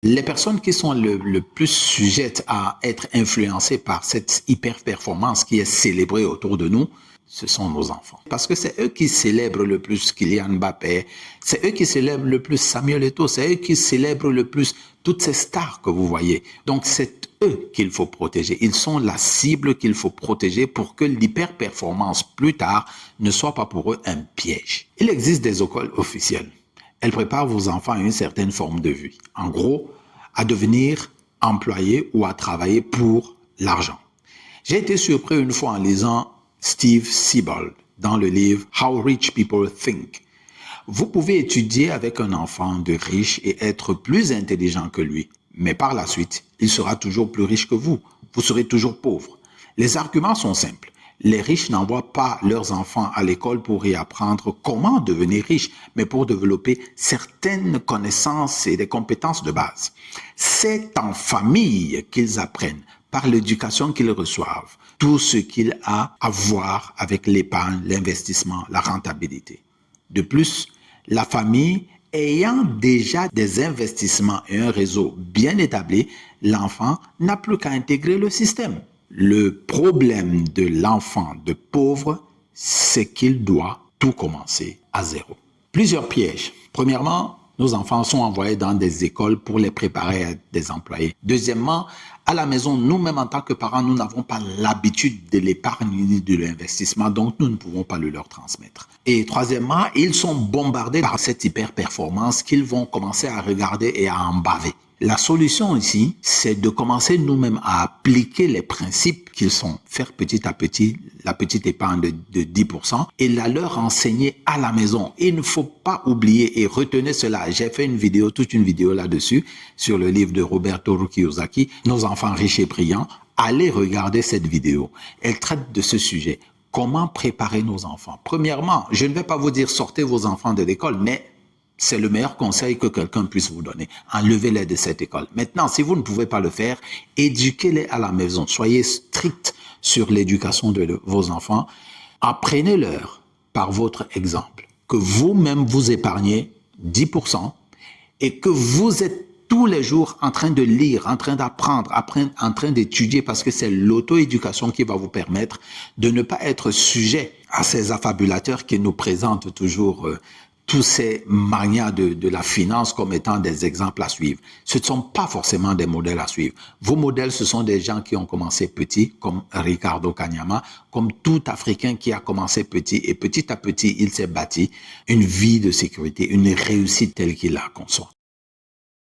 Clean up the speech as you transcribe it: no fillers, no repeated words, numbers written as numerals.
Les personnes qui sont le plus sujettes à être influencées par cette hyper-performance qui est célébrée autour de nous, ce sont nos enfants. Parce que c'est eux qui célèbrent le plus Kylian Mbappé, c'est eux qui célèbrent le plus Samuel Eto'o, c'est eux qui célèbrent le plus toutes ces stars que vous voyez. Donc c'est eux qu'il faut protéger. Ils sont la cible qu'il faut protéger pour que l'hyper-performance plus tard ne soit pas pour eux un piège. Il existe des écoles officielles. Elles préparent vos enfants à une certaine forme de vie. En gros, à devenir employés ou à travailler pour l'argent. J'ai été surpris une fois en lisant Steve Siebold dans le livre How Rich People Think. Vous pouvez étudier avec un enfant de riche et être plus intelligent que lui, mais par la suite, il sera toujours plus riche que vous. Vous serez toujours pauvre. Les arguments sont simples. Les riches n'envoient pas leurs enfants à l'école pour y apprendre comment devenir riche, mais pour développer certaines connaissances et des compétences de base. C'est en famille qu'ils apprennent, par l'éducation qu'ils reçoivent, tout ce qu'il a à voir avec l'épargne, l'investissement, la rentabilité. De plus, la famille ayant déjà des investissements et un réseau bien établi, l'enfant n'a plus qu'à intégrer le système. Le problème de l'enfant de pauvre, c'est qu'il doit tout commencer à zéro. Plusieurs pièges. Premièrement, nos enfants sont envoyés dans des écoles pour les préparer à être des employés. Deuxièmement, à la maison, nous-mêmes en tant que parents, nous n'avons pas l'habitude de l'épargne ni de l'investissement, donc nous ne pouvons pas le leur transmettre. Et troisièmement, ils sont bombardés par cette hyper-performance qu'ils vont commencer à regarder et à en baver. La solution ici, c'est de commencer nous-mêmes à appliquer les principes qu'ils sont, faire petit à petit la petite épargne de 10% et la leur enseigner à la maison. Il ne faut pas oublier et retenez cela. J'ai fait toute une vidéo là-dessus, sur le livre de Roberto Kiyosaki, Nos enfants riches et brillants. Allez regarder cette vidéo. Elle traite de ce sujet. Comment préparer nos enfants? Premièrement, je ne vais pas vous dire sortez vos enfants de l'école, mais c'est le meilleur conseil que quelqu'un puisse vous donner. Enlevez-les de cette école. Maintenant, si vous ne pouvez pas le faire, éduquez-les à la maison. Soyez strict sur l'éducation de vos enfants. Apprenez-leur par votre exemple que vous-même vous épargnez 10% et que vous êtes tous les jours en train de lire, en train d'apprendre, en train d'étudier parce que c'est l'auto-éducation qui va vous permettre de ne pas être sujet à ces affabulateurs qui nous présentent toujours tous ces magnats de la finance comme étant des exemples à suivre. Ce ne sont pas forcément des modèles à suivre. Vos modèles, ce sont des gens qui ont commencé petits, comme Ricardo Kanyama, comme tout Africain qui a commencé petit et petit à petit, il s'est bâti une vie de sécurité, une réussite telle qu'il la conçoit.